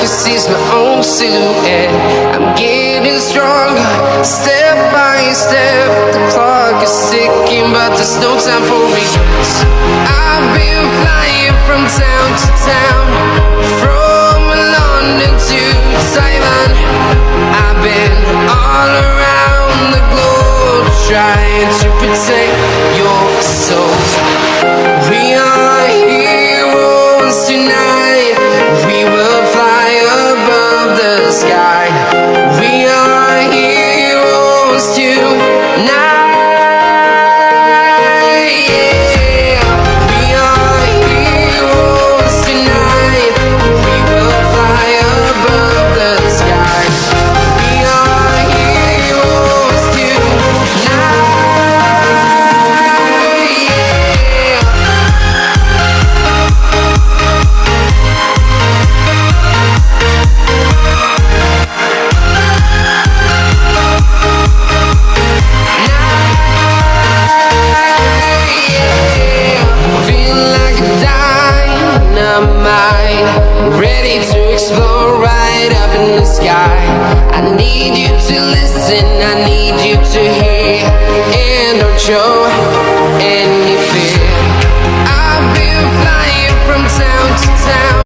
can seize my own silhouette. I'm getting stronger, step by step. The clock is ticking, but there's no time for regrets. I've been flying from town to town, from London to Taiwan. I've been all around the globe, trying to protect your soul. We are heroes tonight. We will fly above the sky. We are heroes tonight. Yeah. We are heroes tonight. We will fly above the sky. We are heroes tonight. Ready to explore right up in the sky. I need you to listen, I need you to hear, and don't show any fear. I've been flying from town to town.